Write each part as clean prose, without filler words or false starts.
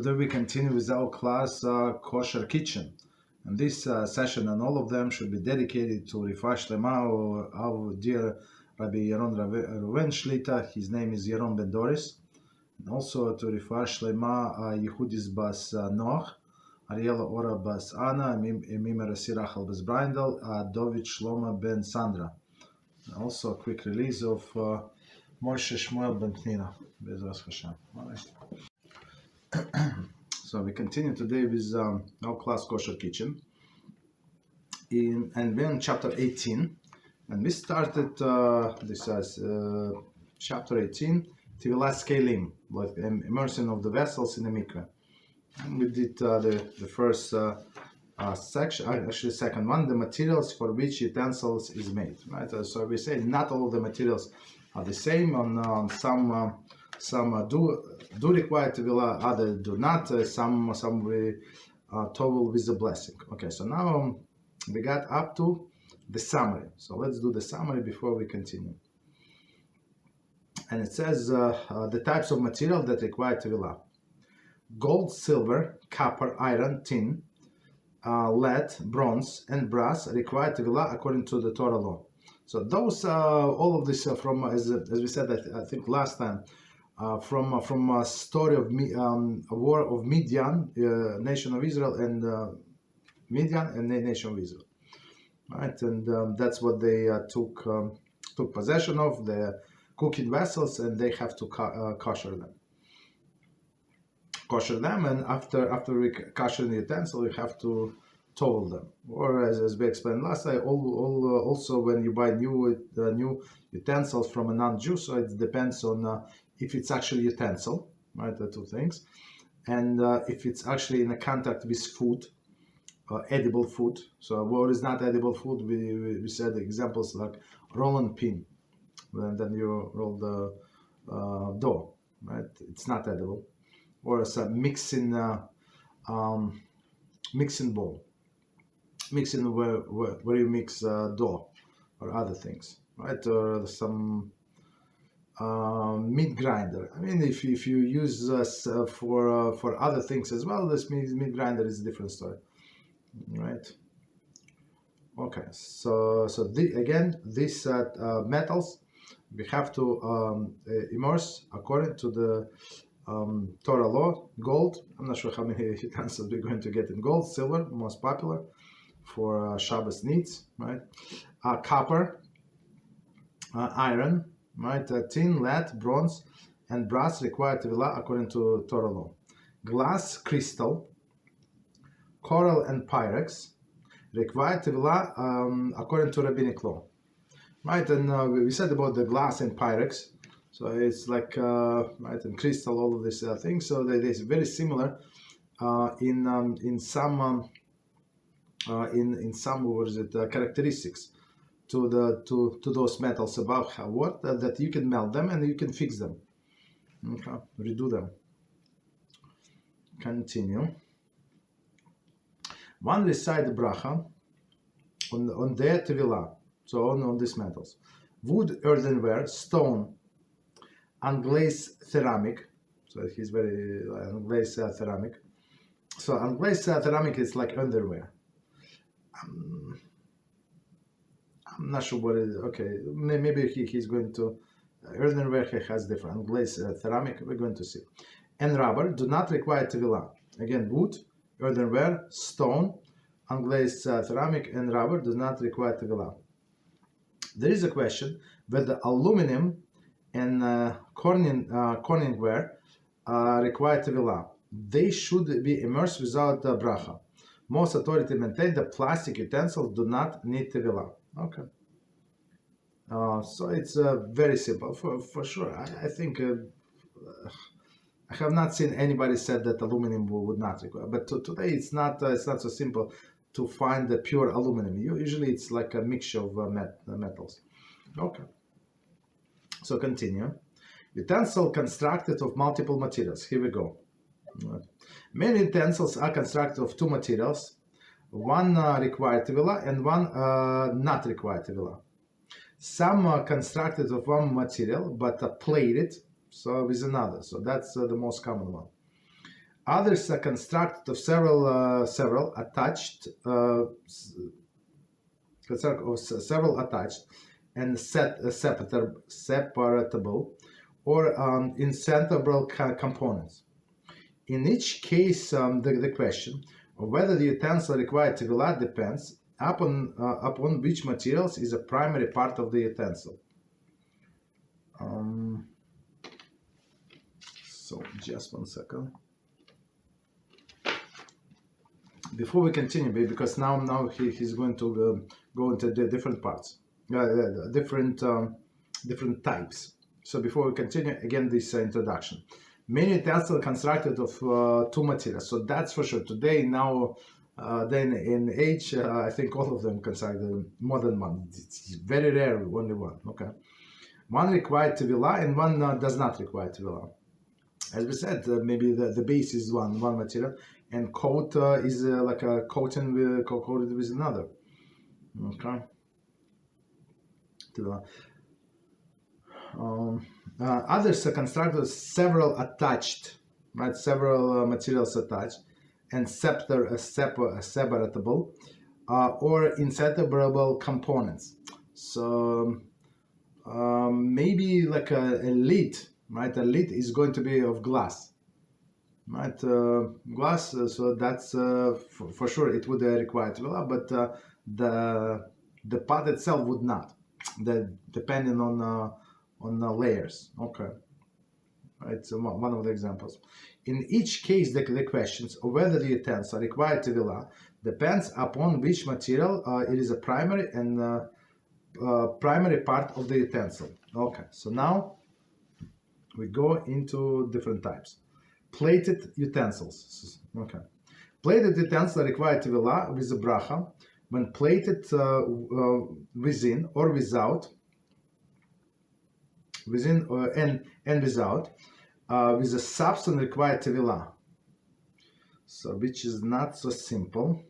Today we continue with our class Kosher Kitchen. And this session and all of them should be dedicated to Rifash Lema, our dear Rabbi Yaron Reuven Shlita. His name is Yaron Ben Doris. And also to Rifash Lema Yehudis Bas Noach, Ariela Ora Bas Anna, Mimer Sirachel Bas Brindel, David Shlomo Ben Sandra. And also a quick release of Moshe Shmuel Ben Pnina. BeEzrat HaShem. All right. So we continue today with our class Kosher Kitchen, and we're in chapter 18, and we started this as chapter 18, Tevilas Keilim, like immersion of the vessels in the Mikveh. And we did the first section, actually second one, the materials for which utensils is made. Right. So we say not all of the materials are the same. On some do require Tevilah, others do not. Some we Tovel with the blessing. Okay, so now we got up to the summary. So let's do the summary before we continue. And it says the types of material that require Tevilah: gold, silver, copper, iron, tin, lead, bronze, and brass require Tevilah according to the Torah law. So those all of this from as we said, I think last time. From a story of a war of Midian, nation of Israel, and Midian and the nation of Israel, right? And that's what they took possession of, the cooking vessels, and they have to kosher them. And after we kosher the utensil, we have to tovel them. Or as we explained last time, also when you buy new utensils from a non-Jew, so it depends on if it's actually utensil, right? The two things, and if it's actually in a contact with food, edible food. So what is not edible food? We said examples like roll and pin, and then you roll the dough, right? It's not edible. Or it's a mixing bowl, mixing where you mix dough or other things, right? Or some meat grinder. I mean, if you use for other things as well, this meat grinder is a different story, right? Okay, so these metals we have to immerse according to the Torah law. Gold, I'm not sure how many utensils we're going to get in gold. Silver, most popular for Shabbos needs, right? Copper, iron, right? Tin, lead, bronze, and brass require Tevilah according to Torah law. Glass, crystal, coral, and pyrex require Tevilah according to rabbinic law, right? And we said about the glass and pyrex, so it's like right, and crystal, all of these things. So they're very similar in some characteristics to those metals about that you can melt them and you can fix them, okay, redo them. Continue. One recite bracha on their Tevilah, so on these metals: wood, earthenware, stone, unglazed ceramic. So he's very unglazed ceramic. So unglazed ceramic is like underwear. I'm not sure what it is. Okay, maybe he's going to earthenware has different unglazed ceramic. We're going to see. And rubber do not require Tevilah. Again, wood, earthenware, stone, unglazed ceramic, and rubber does not require Tevilah. There is a question whether aluminum and corningware require Tevilah. They should be immersed without bracha. Most authorities maintain that plastic utensils do not need Tevilah. Okay. So it's very simple for sure. I think I have not seen anybody said that aluminum would not require. But today it's not so simple to find the pure aluminum. Usually it's like a mixture of metals. Okay. So continue. Utensil constructed of multiple materials. Here we go. Many utensils are constructed of two materials. One require Tevilah and one not require Tevilah. Some are constructed of one material but plated so with another. So that's the most common one. Others are constructed of several attached and separable or inseparable components. In each case, the question of whether the utensil required Tevilah depends upon which materials is a primary part of the utensil. So just 1 second. Before we continue, because now he's going to go into the different parts, different types. So before we continue, again, this introduction. Many utensils constructed of 2 materials. So that's for sure. Today, now, then in age, I think all of them constructed more than one. It's very rare, only one. Okay. One required Tevilah and one does not require Tevilah. As we said, maybe the base is one material, and coat is like a coated with another. Okay. Others are constructed several attached, right? Several materials attached, and separable or inseparable components. So maybe like a lid, right? A lid is going to be of glass, right? Glass. So that's for sure it would require Tevilah, but the pot itself would not. Depending on the layers. Okay, right. So one of the examples. In each case, the questions of whether the utensil required Tevilah depends upon which material it is a primary and primary part of the utensil. Okay, so now we go into different types. Plated utensils. Okay, plated utensils require Tevilah with a bracha when plated within or without. Within and without, with a substance required Tevilah. So, which is not so simple.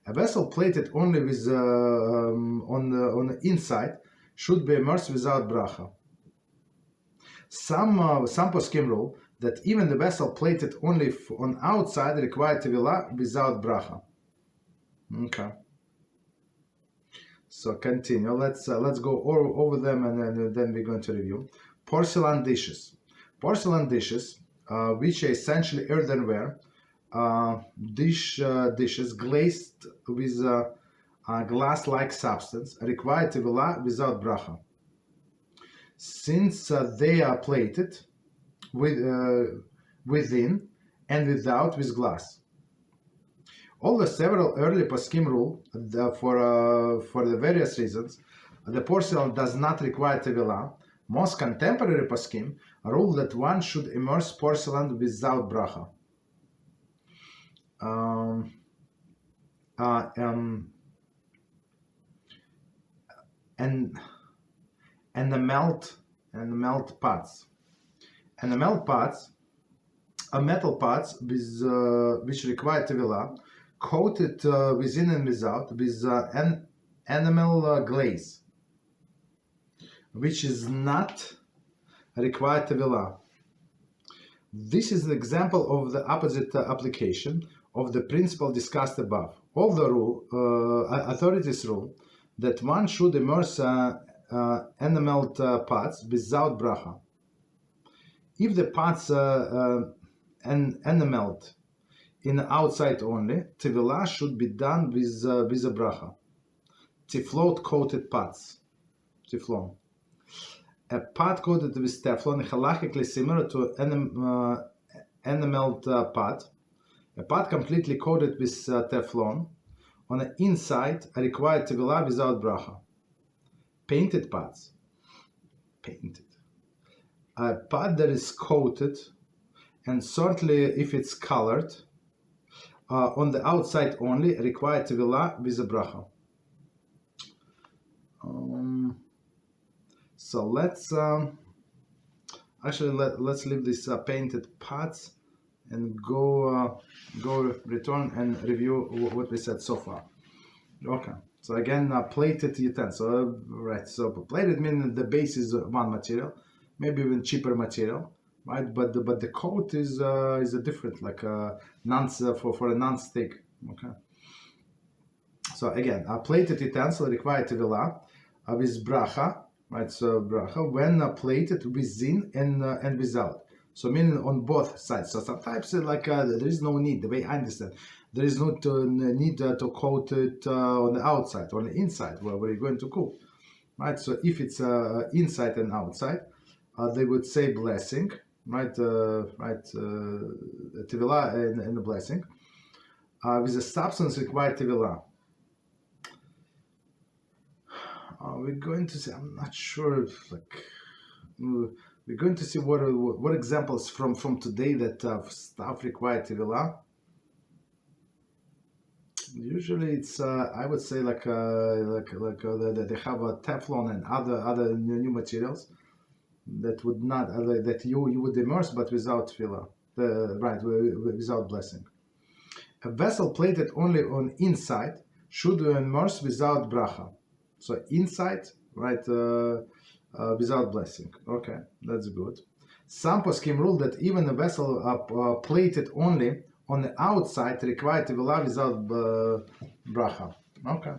A vessel plated only with on the inside should be immersed without bracha. Some poskim rule that even the vessel plated only on outside required Tevilah without bracha. Okay. So continue. Let's go over them and then we're going to review. Porcelain dishes. Porcelain dishes, which are essentially earthenware dishes glazed with a glass-like substance, require Tevilah without bracha. Since they are plated within and without with glass. Although several early poskim rule for the various reasons, the porcelain does not require Tevilah. Most contemporary poskim rule that one should immerse porcelain without bracha. And the melt pots. And the melt pots are metal pots with which require Tevilah, coated within and without with an enamel glaze, which is not required Tevilah. This is an example of the opposite application of the principle discussed above. All the authorities rule that one should immerse enameled pots without bracha. If the pots enameled in the outside only, Tevilah should be done with a bracha. Teflon coated pots. Teflon. A pot coated with Teflon is halachically similar to enameled pot. A pot completely coated with Teflon on the inside required Tevilah without bracha. Painted pots. Painted. A pot that is coated, and certainly if it's colored, on the outside only, required Tevilah with a bracha. So let's let's leave these painted pots and go return and review what we said so far. Okay. So again, plated utensil, right? So plated means the base is one material, maybe even cheaper material, right? But the coat is a different, like a non for a non-stick. Okay. So again, a plated utensil require Tevilah with bracha, right? So bracha when plated within and without. So meaning on both sides. So sometimes there is no need. The way I understand, there is no need to coat it on the outside or on the inside where you're going to cook, right? So if it's inside and outside, they would say blessing, right? Tevilah and the blessing with the substance required Tevilah. We're going to see. I'm not sure if we're going to see what examples from today that stuff required Tevilah. Usually it's I would say they have a Teflon and other new materials that would not that you would immerse but without Tevilah, without blessing. A vessel plated only on inside should immerse without bracha. So inside, right, without blessing. Okay, that's good. Some poskim rule that even a vessel plated only on the outside require Tevilah without bracha. Okay.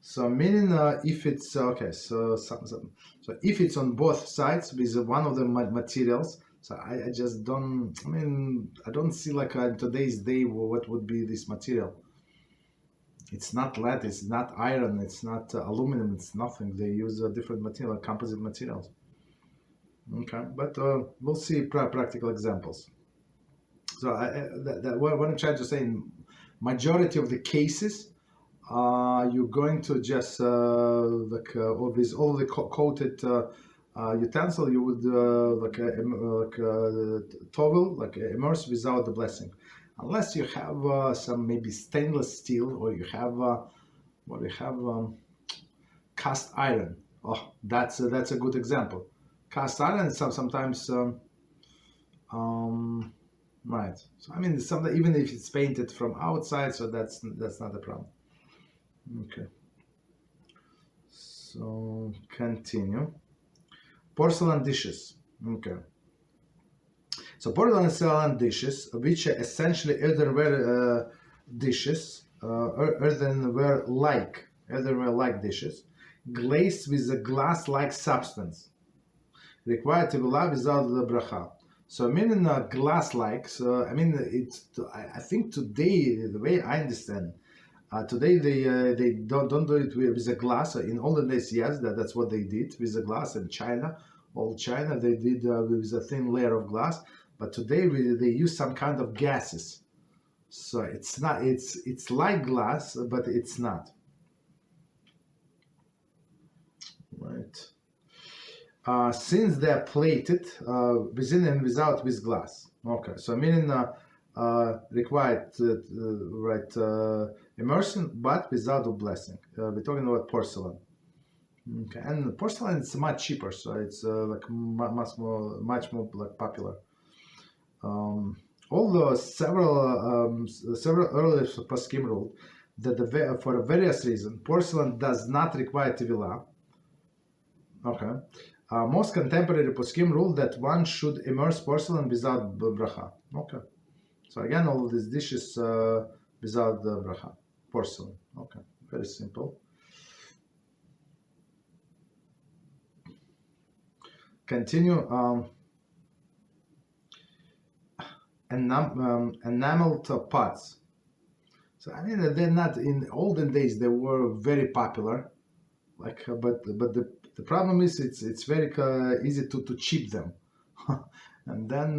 So meaning if it's okay, so if it's on both sides with one of the materials, so I just don't. I mean, I don't see like in today's day what would be this material. It's not lead, it's not iron, it's not aluminum, it's nothing. They use a different material, composite materials. Okay, but we'll see practical examples. So what I'm trying to say, in majority of the cases, you're going to just with all the coated utensil, you would Tovel, like immerse without the blessing. Unless you have some maybe stainless steel, or you have cast iron. Oh, that's a good example. Cast iron sometimes right. So I mean, even if it's painted from outside, so that's not a problem. Okay. So continue. Porcelain dishes. Okay. So porcelain dishes, which are essentially earthenware dishes, earthenware-like dishes, glazed with a glass-like substance, require Tevilah without the bracha. So meaning glass-like. So I mean, I think today, the way I understand, today they don't do it with a glass. In olden days, yes, that's what they did with the glass. In China, old China, they did with a thin layer of glass. But today they use some kind of gases, so it's not. It's like glass, but it's not. Right. Since they're plated within and without with glass. Okay. So meaning required immersion, but without the blessing. We're talking about porcelain. Okay. And porcelain is much cheaper, so it's like much more like popular. Although several early poskim ruled that for a various reason porcelain does not require Tevilah. Okay, most contemporary poskim ruled that one should immerse porcelain without bracha. Okay, so again, all of these dishes without the bracha, porcelain. Okay, very simple. Continue. Enameled pots. So I mean, they're not, in olden days they were very popular, like but the problem is it's very easy to chip them, and then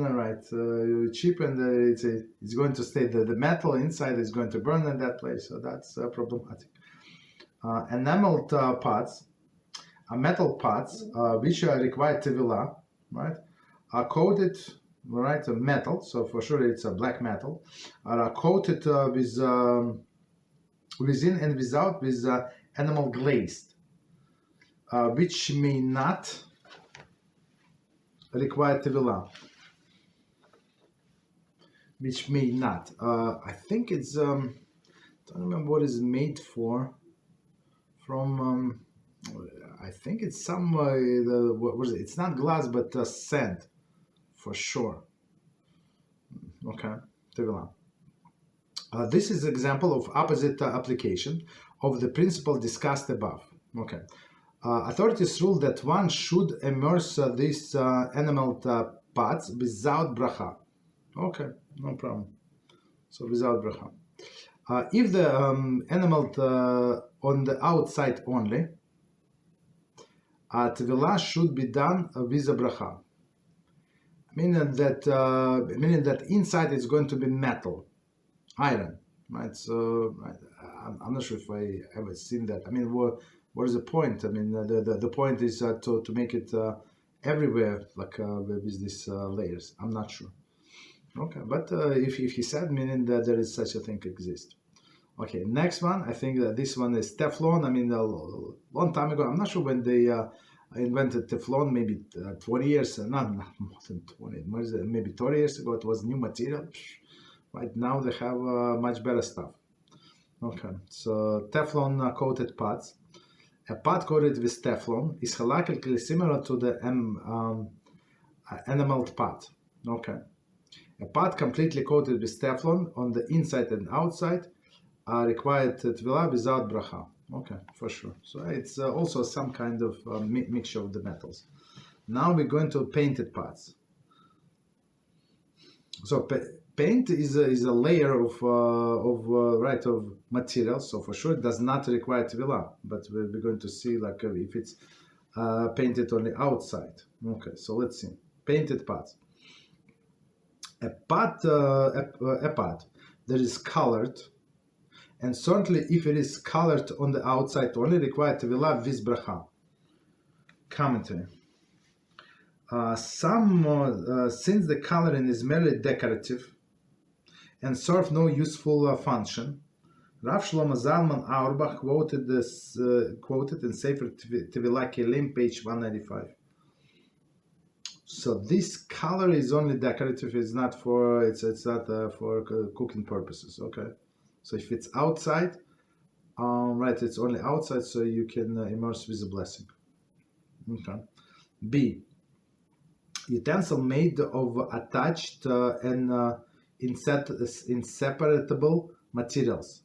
you chip and it's going to stay the metal inside is going to burn in that place, so that's problematic. Enameled pots, metal pots which are required Tevilah, right, are coated. Right, a metal, so for sure it's a black metal, are coated with within and without with enamel glazed, which may not require Tevilah. Which may not. I think it's don't remember what it's made for. From I think it's some what was it? It's not glass, but sand, for sure. Okay, Tevilah. This is an example of opposite application of the principle discussed above. Okay. Authorities rule that one should immerse these enameled pots without bracha. Okay, no problem. So without bracha. If the enameled on the outside only, Tevilah should be done with a bracha. Meaning that inside is going to be metal, iron, right? So I'm not sure if I ever seen that. I mean, what is the point? I mean, the point is to make it everywhere, like with these layers. I'm not sure. Okay, but if he said, meaning that there is such a thing exist. Okay, next one. I think that this one is Teflon. I mean, a long time ago. I'm not sure when they invented Teflon. Maybe 20 years, not more than 20. Maybe 30 years ago. It was new material. Right now they have much better stuff. Okay, so Teflon coated pots. A pot coated with Teflon is halachically similar to the enameled pot. Okay, a pot completely coated with Teflon on the inside and outside required Tevilah without bracha. Okay, for sure. So it's also some kind of mixture of the metals. Now we're going to painted pots. So paint is a layer of material. So for sure it does not require Tevilah, but we're going to see like if it's painted on the outside. Okay, so let's see. Painted pots. A pot that is colored, and certainly if it is colored on the outside only, require Tevilah with bracha. Commentary. Since the coloring is merely decorative and serve no useful function, Rav Shlomo Zalman Auerbach quoted in Sefer Tevilah Keilim, page 195. So this color is only decorative. It's not for for cooking purposes. Okay, so if it's outside, right, it's only outside, so you can immerse with a blessing. Okay. B. Utensil made of attached and inseparable materials.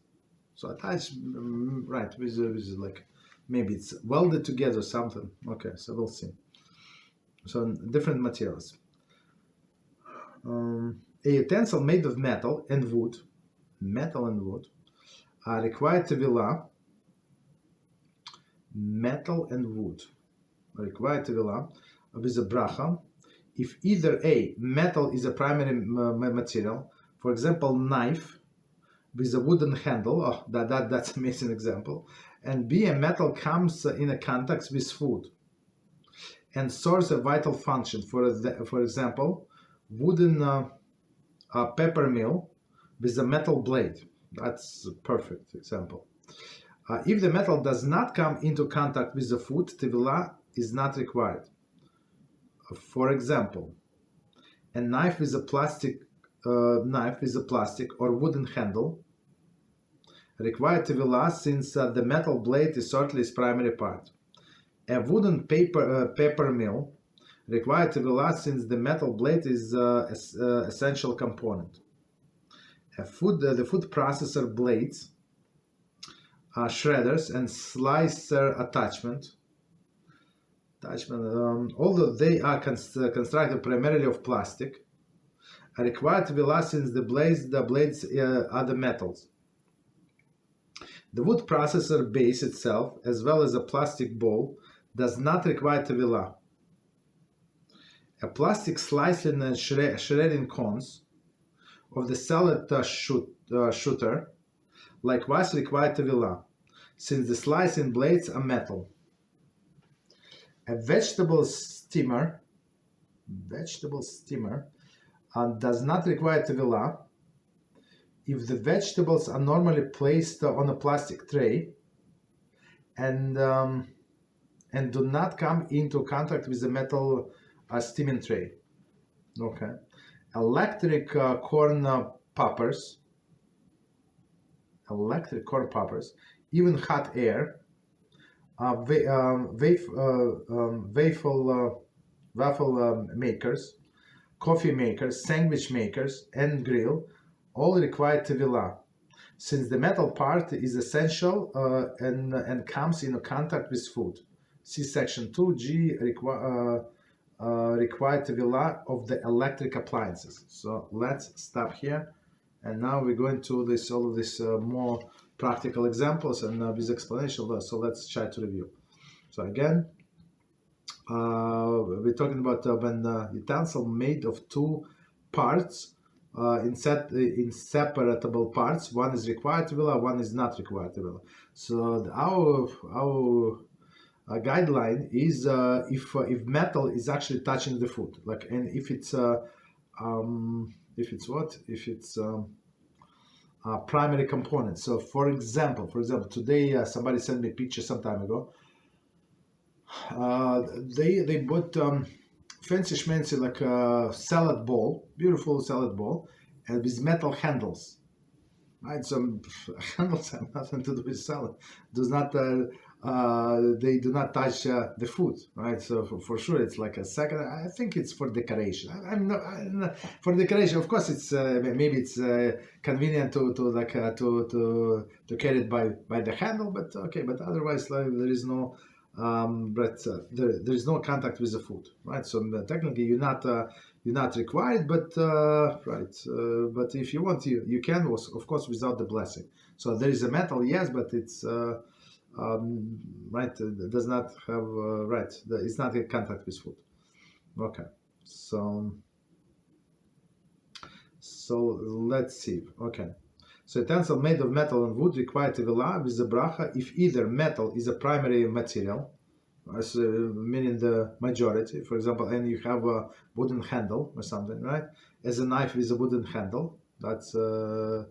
So attached, right, with like maybe it's welded together or something. Okay, so we'll see. So different materials. A utensil made of metal and wood require Tevilah. Metal and wood require Tevilah with a bracha. If either A, metal is a primary material, for example, knife with a wooden handle, that's an amazing example, and B, a metal comes in a contact with food and serves a vital function, for example, wooden pepper mill with a metal blade. That's a perfect example. If the metal does not come into contact with the food, Tevilah is not required. For example, a knife with a plastic or wooden handle require Tevilah since the metal blade is certainly its primary part. A wooden pepper mill require Tevilah since the metal blade is essential component. The food processor blades, shredders and slicer attachment, although they are constructed primarily of plastic, are required Tevilah since the blades are the metals. The wood processor base itself, as well as a plastic bowl, does not require Tevilah. A plastic slicing and shredding cones of the salad shooter likewise require Tevilah, since the slicing blades are metal. A vegetable steamer does not require Tevilah if the vegetables are normally placed on a plastic tray and do not come into contact with the metal steaming tray. Okay. Electric corn poppers, even hot air, waffle makers, coffee makers, sandwich makers, and grill all require Tevilah. Since the metal part is essential and comes in contact with food. See section 2G required Tevilah of the electric appliances. So let's stop here, and now we're going to all of these more practical examples and with explanation. So let's try to review. So again, we're talking about when utensil made of two parts, inseparable parts. One is required Tevilah, one is not required Tevilah. So our guideline is if metal is actually touching the food, and if it's primary component. So for example, today somebody sent me a picture some time ago. They bought fancy schmancy a salad bowl, beautiful salad bowl, and with metal handles. Right, so handles have nothing to do with salad. They do not touch the food, right? So for sure, it's like a second. I think it's for decoration. I'm not for decoration. Of course, it's maybe it's convenient to carry it by the handle, but okay. But otherwise, there is no. There is no contact with the food, right? So technically, you're not required, but but if you want, you can, of course, without the blessing. So there is a metal, yes, but it's right. It does not have it's not in contact with food. Okay, so let's see. Okay. So utensil made of metal and wood require Tevilah with the bracha if either metal is a primary material, meaning the majority, for example, and you have a wooden handle or something, right? As a knife with a wooden handle, that's the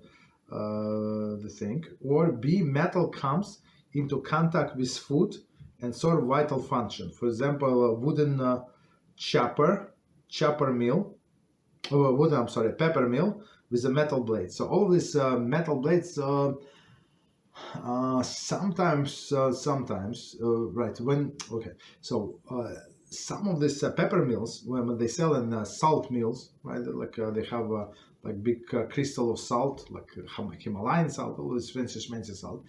thing. Or B, metal comes into contact with food and serve vital function. For example, a wooden pepper mill with a metal blade. So all these metal blades sometimes some of these pepper mills, when they sell in salt mills, right, they have big crystal of salt, like Himalayan salt, all this fancy salt,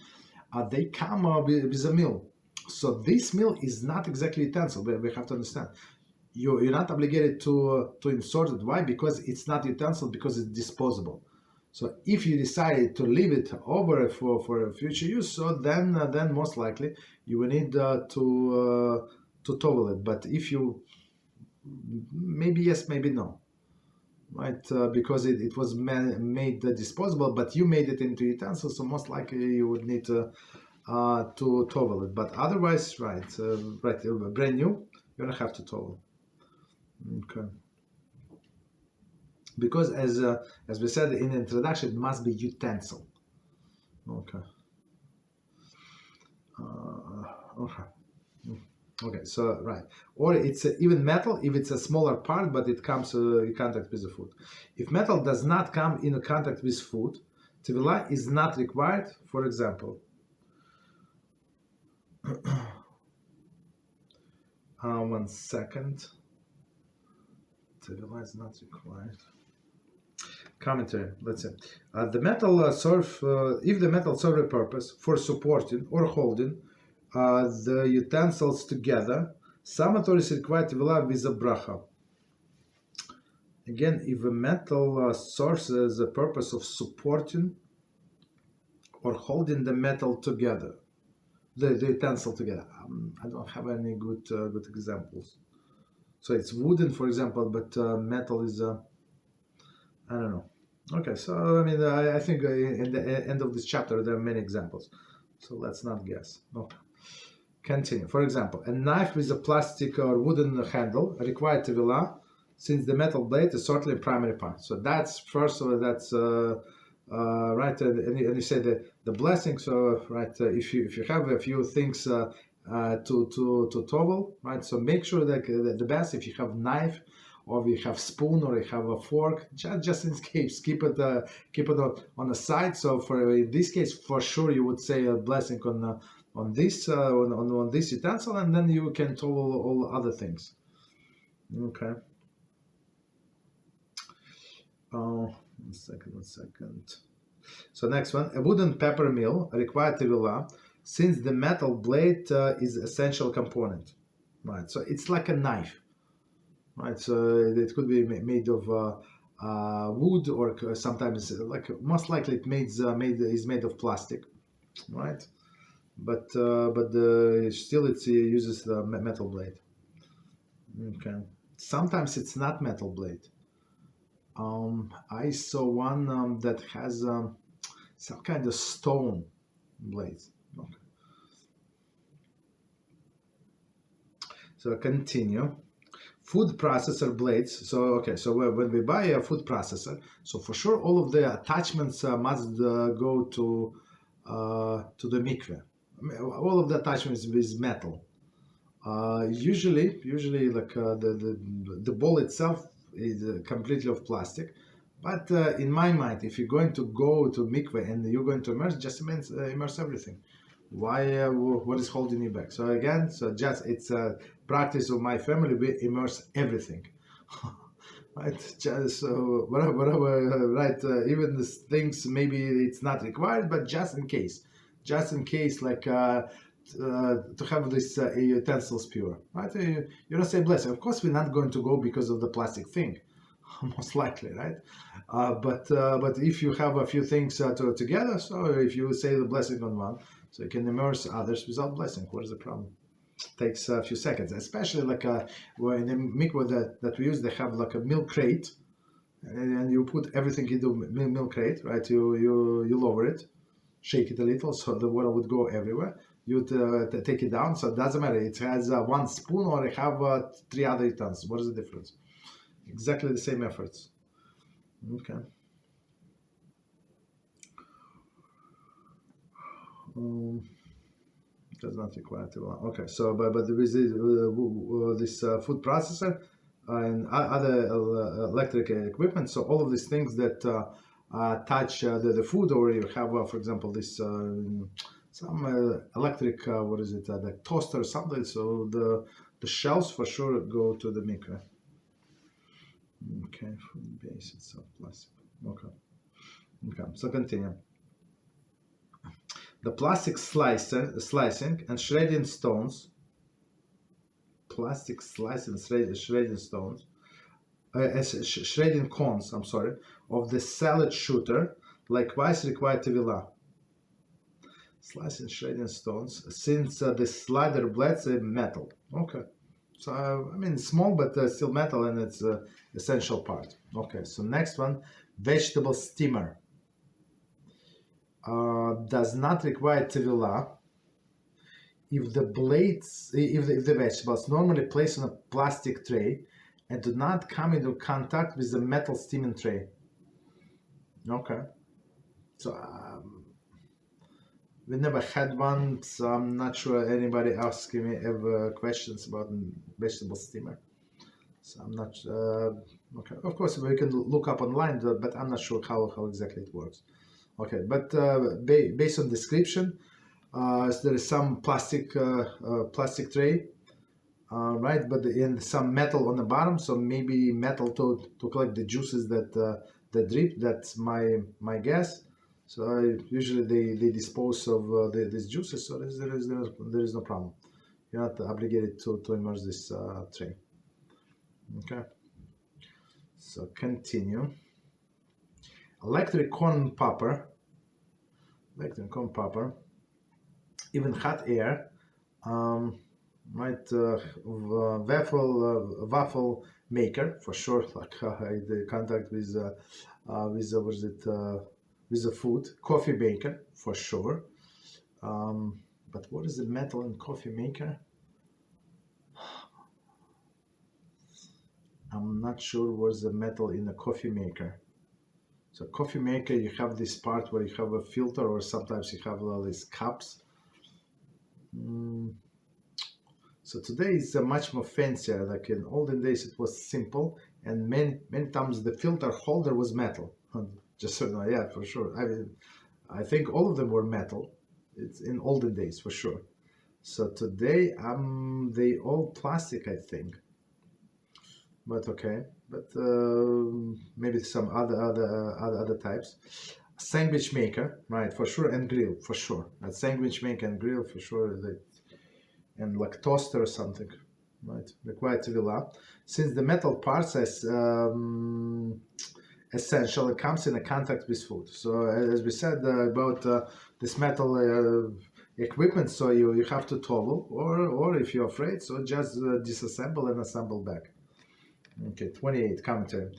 they come with a mill. So this mill is not exactly utensil. We have to understand. You're not obligated to insert it. Why? Because it's not utensil, because it's disposable. So if you decide to leave it over for future use, so then most likely you will need to tovel it. But if you maybe yes, maybe no, right? Because it was made disposable, but you made it into utensil, so most likely you would need to tovel it. But otherwise, brand new, you don't have to tovel. Okay. Because as we said in the introduction, it must be utensil. Okay. Okay. So or it's even metal if it's a smaller part, but it comes in contact with the food. If metal does not come in contact with food, Tevilah is not required. For example, 1 second. Tevilah is not required. Commentary. Let's say the metal if the metal serve a purpose for supporting or holding the utensils together, some authorities require Tevilah with a bracha. Again, if a metal serves the purpose of supporting or holding the metal together, the utensil together, I don't have any good examples. So it's wooden, for example, but metal is, I don't know. Okay, so I mean, I think in the end of this chapter there are many examples. So let's not guess. Okay. Continue. For example, a knife with a plastic or wooden handle requires Tevilah, since the metal blade is certainly a primary part. So that's first. That's right. And you say the blessing. So if you have a few things to tovel, right? So make sure that the best, if you have knife, or you have spoon, or you have a fork, just in case, keep it on the side. So for in this case, for sure, you would say a blessing on this on this utensil, and then you can tovel all other things. Okay. One second. So next one, a wooden pepper mill required Tevilah, since the metal blade is essential component, right? So it's like a knife, right? So it could be made of wood, or sometimes, like most likely it is made of plastic, right? But still it uses the metal blade. Okay. Sometimes it's not metal blade. I saw one that has some kind of stone blades. Okay. So continue. Food processor blades. So okay, so when we buy a food processor, so for sure all of the attachments must go to the mikveh. All of the attachments is metal. Usually like the ball itself is completely of plastic, but in my mind, if you're going to go to mikveh and you're going to immerse, just immerse everything. Why? What is holding you back? So again, it's a practice of my family. We immerse everything, right? Just so whatever, right? Even the things maybe it's not required, but just in case, like. To have this utensils pure, right? You don't say blessing. Of course, we're not going to go because of the plastic thing, most likely, right? But if you have a few things together, so if you say the blessing on one, so you can immerse others without blessing. What is the problem? Takes a few seconds, especially like in the mikveh that we use, they have like a milk crate, and you put everything into milk crate, right? You lower it, shake it a little, so the water would go everywhere. You take it down, so it doesn't matter. It has 1 spoon or it have 3 other utensils. What is the difference? Exactly the same efforts. Okay. Does not require Tevilah. Okay, so but with this food processor and other electric equipment, so all of these things that touch the food, or you have, for example, this some electric, what is it, the toaster or something, so the shells for sure go to the mikveh. Okay, food base, it's plastic. Okay, so continue. The plastic slicing and shredding stones, shredding cones, of the salad shooter, likewise require Tevilah. Slicing shredding stones, since the slider blades are metal. Okay, so I mean small, but still metal, and it's an essential part. Okay, so next one, vegetable steamer. Does not require Tevilah if the blades, if the vegetables normally placed on a plastic tray and do not come into contact with the metal steaming tray. Okay, so we never had one, so I'm not sure anybody asking me ever questions about vegetable steamer. So I'm not okay. Of course, we can look up online, but I'm not sure how exactly it works. Okay, but based on description, there is some plastic tray, right? But in some metal on the bottom, so maybe metal to collect the juices that drip. That's my guess. So usually they dispose of these juices, so there is no problem. You're not obligated to immerse this tray. Okay. So continue. Electric corn popper. Even hot air, right? Waffle maker for sure. Like the contact with what is it? With the food. Coffee maker for sure. But what is the metal in coffee maker? I'm not sure what's the metal in a coffee maker. So coffee maker, you have this part where you have a filter, or sometimes you have all these cups. So today it's much more fancier. Like in olden days, it was simple, and many times the filter holder was metal. Just so you know, yeah, for sure. I think all of them were metal. It's in olden days for sure. So today they all plastic, I think. But okay, but maybe some other types. Sandwich maker, right, for sure, and grill for sure. A sandwich maker and grill for sure, and like toaster or something, right? Required Tevilah. Since the metal parts is essential, it comes in a contact with food. So as we said about this metal equipment, so you have to tovel, or if you're afraid, so just disassemble and assemble back. Okay, 28 commentary.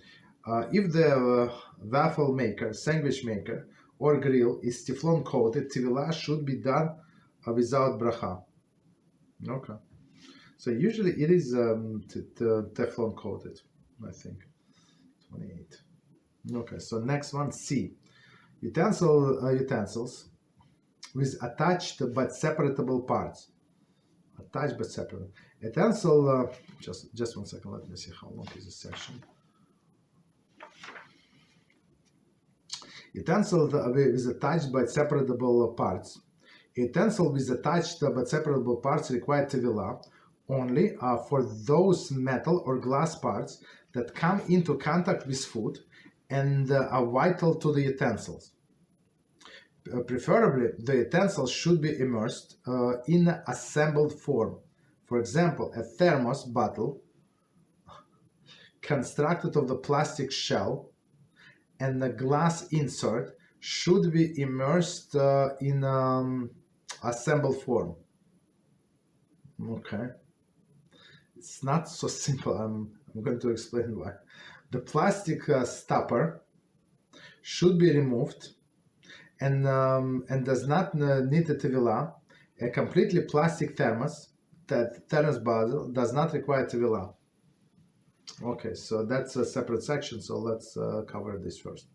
If the waffle maker, sandwich maker, or grill is Teflon coated, Tevilah should be done without bracha. Okay. So usually it is Teflon coated, I think. 28. Okay, so next one, C. Utensils with attached but separable parts. Attached but separate. Utensil, just 1 second, let me see how long is this section. Utensil with attached but separable parts. Utensil with attached but separable parts require Tevilah only for those metal or glass parts that come into contact with food and are vital to the utensils. Preferably, the utensils should be immersed in an assembled form. For example, a thermos bottle constructed of the plastic shell and a glass insert should be immersed in assembled form. Okay. It's not so simple. I'm going to explain why. The plastic stopper should be removed and does not need a Tevilah. A completely plastic thermos bottle does not require Tevilah. Okay, so that's a separate section, so let's cover this first.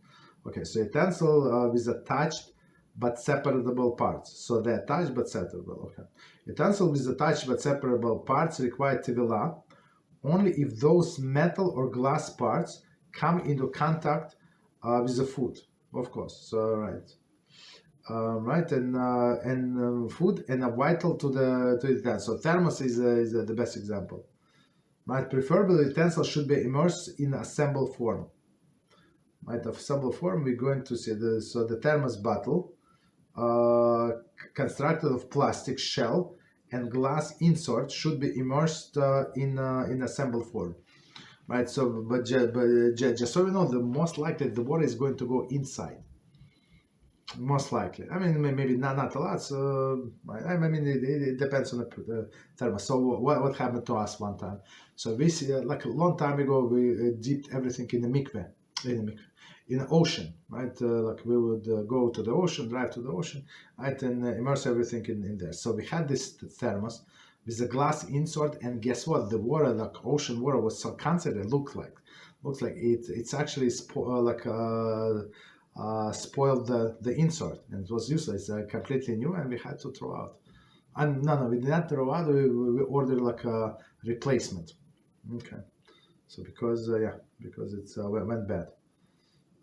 Okay, so utensil with attached but separable parts. So they're attached but separable. Okay. Utensil with attached but separable parts require Tevilah only if those metal or glass parts come into contact with the food, of course. So right, and food and are vital to the utensil. So thermos is the best example. Right, preferably utensil should be immersed in assembled form. Right, assembled form we're going to see the thermos bottle constructed of plastic shell and glass insert should be immersed in assembled form. Right, so but just so you know, the most likely the water is going to go inside. Most likely. I mean, maybe not a lot. So I mean, it depends on the thermos. So what happened to us one time? So we see, like a long time ago, we dipped everything in the mikveh, in the ocean, right? Like we would go to the ocean, drive to the ocean, right, and immerse everything in there. So we had this thermos with a glass insert, and guess what? The water, like ocean water, was so concentrated. Looks like it's actually spoiled the insert, and it was useless. Completely new, and we had to throw out. And no, we did not throw out. We ordered like a replacement. Okay, so because it's went bad.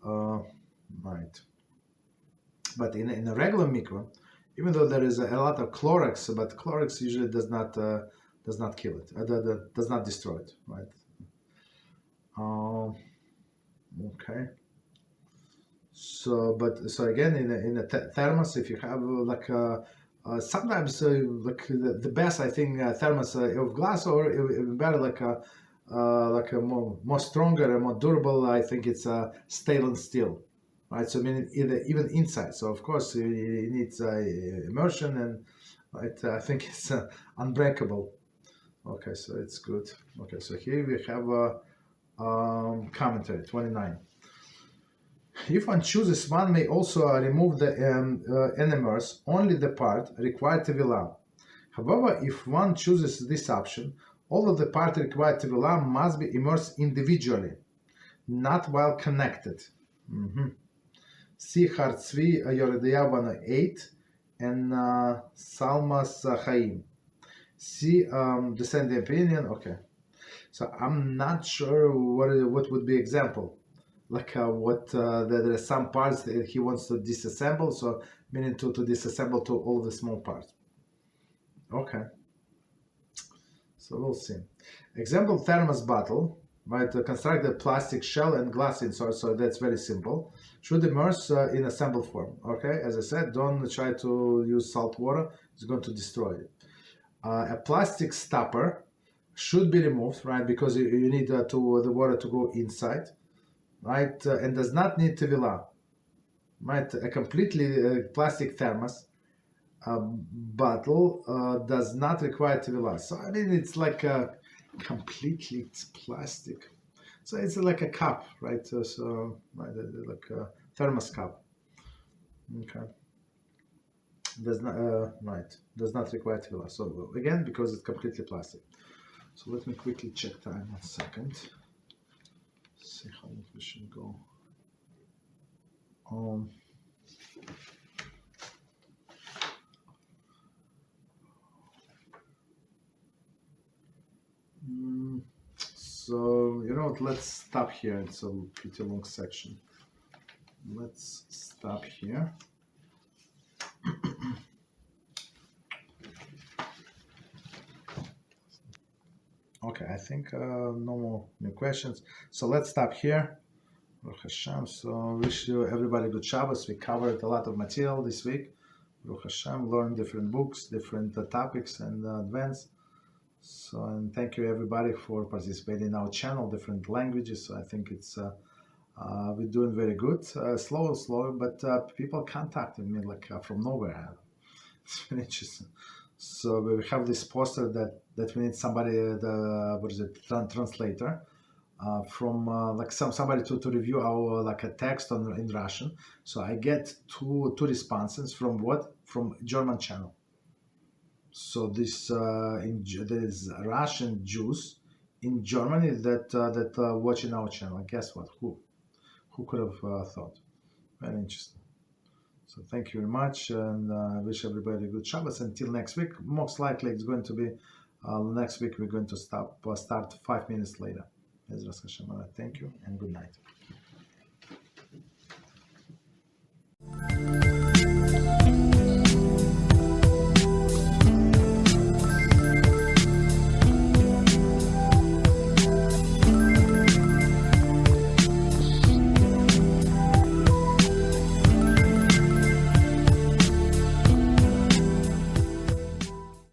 Right. But in a regular mikveh, even though there is a lot of Clorox, but Clorox usually does not kill it. Does not destroy it. Right. Okay. So again, in a thermos, if you have like sometimes like the best, I think, thermos of glass, or even better, like a more stronger and more durable, I think it's stainless steel, right? So I mean, even inside. So of course it needs immersion, and right, I think it's unbreakable. Okay, so it's good. Okay, so here we have a commentary 29. If one chooses, one may also remove the enemers, only the part required Tevilah. However, if one chooses this option, all of the parts required Tevilah must be immersed individually, not while connected. See Hartzvi Yoredeya 108 and Salmas Chaim. See dissenting opinion. Okay, so I'm not sure what would be example. there are some parts that he wants to disassemble, so meaning to disassemble to all the small parts. Okay, so we'll see. Example: thermos bottle, right? Construct a plastic shell and glass insert, so that's very simple. Should immerse in assembled form. Okay, as I said, don't try to use salt water; it's going to destroy it. A plastic stopper should be removed, right? Because you need the water to go inside, right? And does not need Tevilah, right? A completely plastic thermos bottle does not require Tevilah. So I mean, it's like a completely plastic. So it's like a cup, right? So right, like a thermos cup. Okay. Does not does not require Tevilah. So again, because it's completely plastic. So let me quickly check time 1 second. See how we should go. So you know what? Let's stop here. It's a pretty long section. Let's stop here. Okay, I think no more new questions. So let's stop here. Baruch HaShem. So wish you everybody good Shabbos. We covered a lot of material this week. Baruch HaShem. Learn different books, different topics and events. So and thank you everybody for participating in our channel, different languages. So I think it's we're doing very good. Slow, but people contacted me like from nowhere. It's very interesting. So we have this poster that we need somebody, translator from like somebody to review our like a text in Russian. So I get two responses from what? From German channel. So this there's Russian Jews in Germany that watching our channel. Guess what? Who could have thought? Very interesting. So thank you very much, and I wish everybody a good Shabbos. Until next week, most likely it's going to be next week. We're going to start 5 minutes later. BeEzrat HaShem. Thank you and good night.